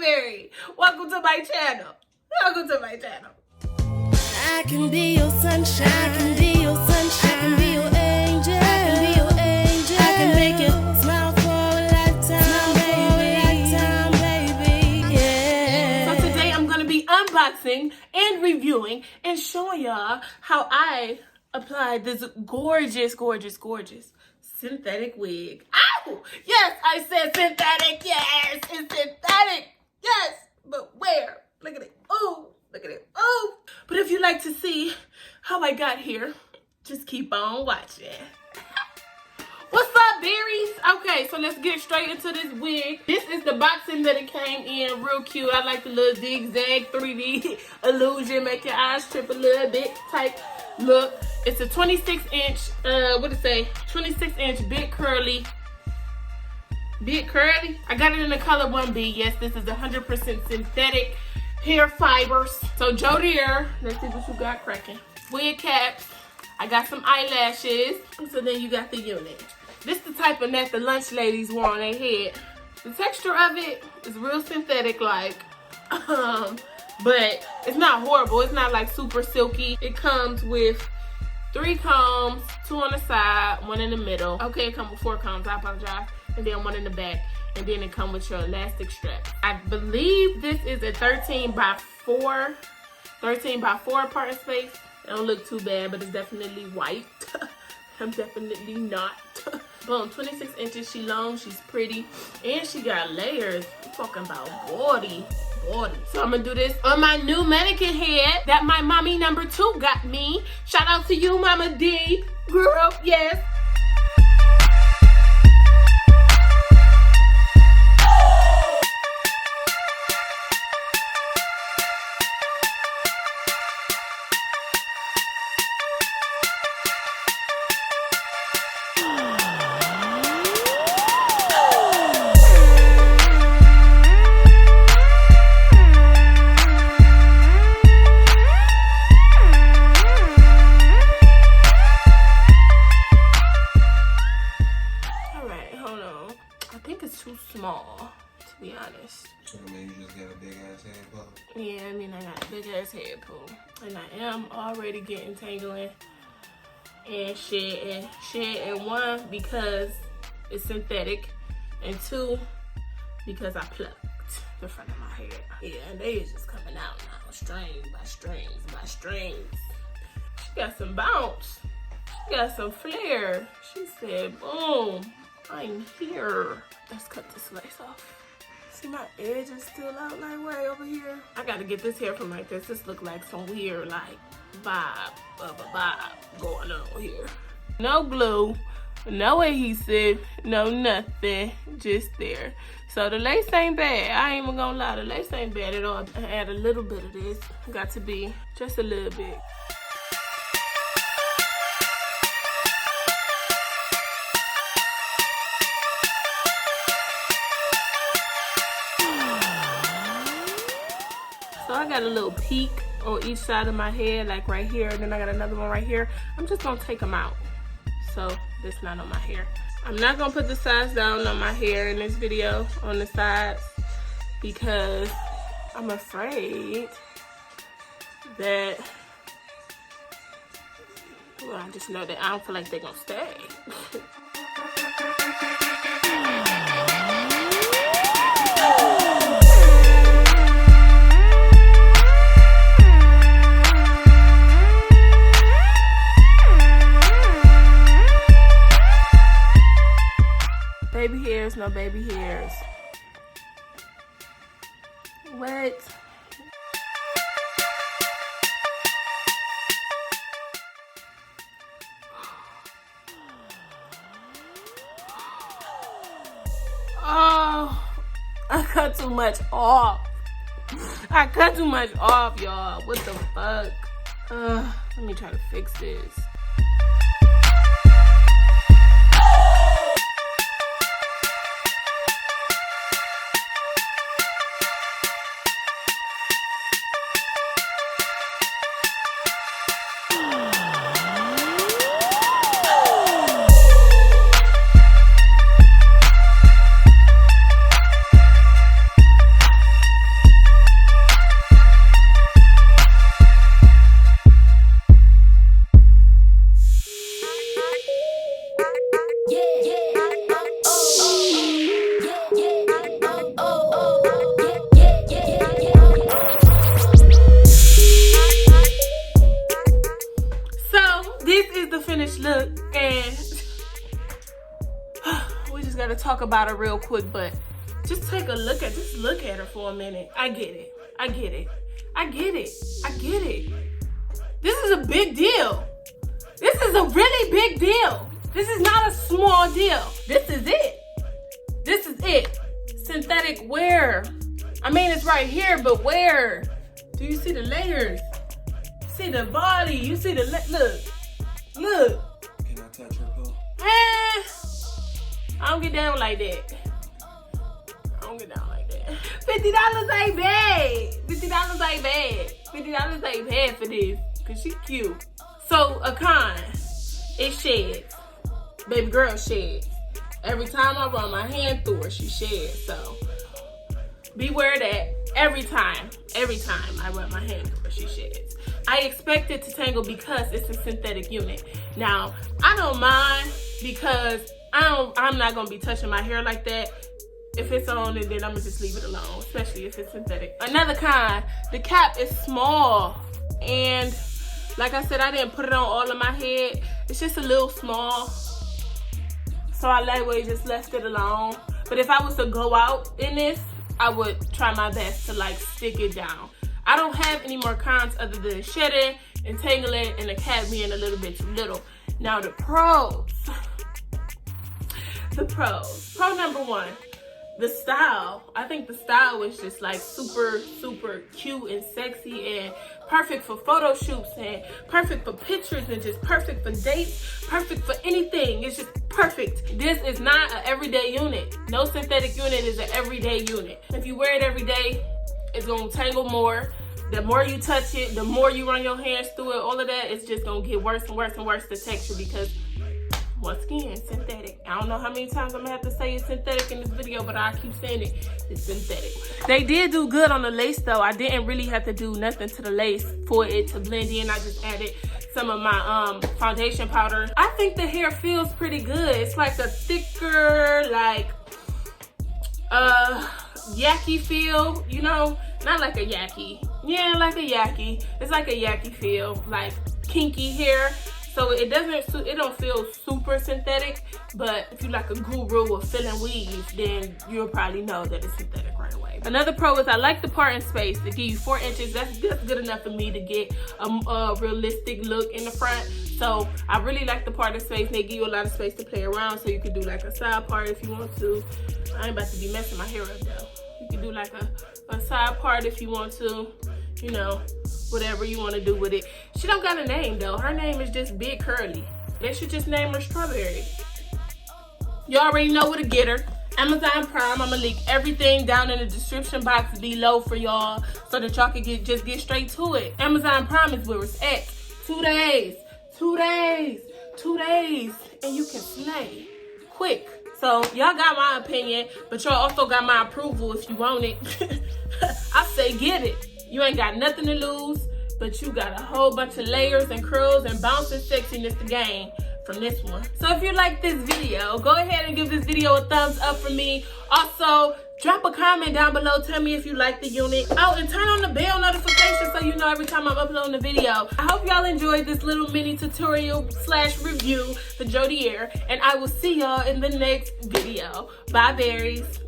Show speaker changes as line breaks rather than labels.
Strawberry. Welcome to my channel. Welcome to my channel.
I can be your sunshine. I can be your sunshine. I can be your angel. I can be your angel. I can make you smile for a lifetime, baby. Yeah.
So today I'm gonna be unboxing and reviewing and showing y'all how I applied this gorgeous synthetic wig. Ow! Yes, I said synthetic. Yes, it's synthetic. Yes, but where? Look at it. Oh, look at it. Oh. But if you'd like to see how I got here, just keep on watching. What's up, berries? Okay, so let's get straight into this wig. This is the boxing that it came in. Real cute. I like the little zigzag 3D illusion, make your eyes trip a little bit type look. It's a 26-inch, what it say? 26-inch big curly. Big curly? I got it in the color 1B. Yes, this is 100% synthetic hair fibers. So JOEDIR, let's see what you got cracking. Wig caps. I got some eyelashes. So then you got the unit. This is the type of net the lunch ladies wore on their head. The texture of it is real synthetic like. But it's not horrible. It's not like super silky. It comes with 3 combs, 2 on the side, 1 in the middle. Okay, it comes with 4 combs, I apologize. And then 1 in the back. And then it comes with your elastic strap. I believe this is a 13 by 4 parting space. It don't look too bad, but it's definitely white. I'm definitely not. Boom, 26 inches, she long, she's pretty, and she got layers. I'm talking about body. So I'm gonna do this on my new mannequin head that my mommy number 2 got me. Shout out to you, Mama D. Girl, yes. Too small, to be honest.
So I mean, you just got a big ass head pull?
Yeah, I mean, I got a big ass head pull. And I am already getting tangling and shedding 1, because it's synthetic, and 2, because I plucked the front of my hair. Yeah, and they is just coming out now, strings by strings by strings. She got some bounce. She got some flair. She said, boom, I'm here. Let's cut this lace off. See, my edge is still out like way over here. I gotta get this hair from like this. This look like some weird like vibe going on here. No glue, no adhesive, no nothing, just there. So the lace ain't bad. I ain't even gonna lie, the lace ain't bad at all. I add a little bit of this. Got to be just a little bit. So I got a little peak on each side of my head, like right here, and then I got another one right here. I'm just gonna take them out. So this not on my hair. I'm not gonna put the sides down on my hair in this video on the sides, because I'm afraid that, well, I just know that I don't feel like they're gonna stay. Baby hairs, no baby hairs. What? Oh, I cut too much off. I cut too much off, y'all. What the fuck? Let me try to fix this. talk about her real quick, but just take a look at, just look at her for a minute. I get it. I get it. I get it. I get it. This is a big deal. This is a really big deal. This is not a small deal. This is it. This is it. Synthetic where? I mean, it's right here, but where? Do you see the layers? See the body? You see the, look. Look.
Can I touch her pole?
I don't get down like that. I don't get down like that. $50 ain't bad. $50 ain't bad. $50 ain't bad for this, cause she cute. So a con, it sheds. Baby girl sheds. Every time I run my hand through her, she sheds. So beware that. Every time I run my hand through her, she sheds. I expect it to tangle because it's a synthetic unit. Now, I don't mind because I'm not gonna be touching my hair like that. If it's on, and then I'm gonna just leave it alone, especially if it's synthetic. Another con, the cap is small, and like I said, I didn't put it on all of my head. It's just a little small, so I lightweight just left it alone. But if I was to go out in this, I would try my best to like stick it down. I don't have any more cons other than shedding, entangling, and the cap being a little bit too little. Now the pros. The pros. Pro number one, the style. I think the style is just like super, super cute and sexy and perfect for photo shoots and perfect for pictures and just perfect for dates, perfect for anything. It's just perfect. This is not an everyday unit. No synthetic unit is an everyday unit. If you wear it every day, it's gonna tangle more. The more you touch it, the more you run your hands through it, all of that, it's just gonna get worse and worse and worse, the texture, because once again, synthetic. I don't know how many times I'm gonna have to say it's synthetic in this video, but I keep saying it, it's synthetic. They did do good on the lace though. I didn't really have to do nothing to the lace for it to blend in. I just added some of my foundation powder. I think the hair feels pretty good. It's like a thicker, like, yaki feel, you know? Not like a yaki. Yeah, like a yaki. It's like a yaki feel, like kinky hair. So it don't feel super synthetic, but if you like a guru of filling weaves, then you'll probably know that it's synthetic right away. Another pro is I like the part in space. They give you 4 inches. That's good enough for me to get a realistic look in the front. So I really like the part in space. They give you a lot of space to play around, so you can do like a side part if you want to. I ain't about to be messing my hair up though. You can do like a side part if you want to, you know, whatever you want to do with it. She don't got a name though. Her name is just Big Curly. They should just name her Strawberry. You already know where to get her. Amazon Prime. I'm gonna link everything down in the description box below for y'all so that y'all can just get straight to it. Amazon Prime is where it's at. 2 days, 2 days, 2 days, and you can slay quick. So y'all got my opinion, but y'all also got my approval if you want it. I say get it. You ain't got nothing to lose, but you got a whole bunch of layers and curls and bouncing sexiness to gain from this one. So if you like this video, go ahead and give this video a thumbs up for me. Also, drop a comment down below. Tell me if you like the unit. Oh, and turn on the bell notification so you know every time I'm uploading a video. I hope y'all enjoyed this little mini tutorial / review for JOEDIR, and I will see y'all in the next video. Bye, berries.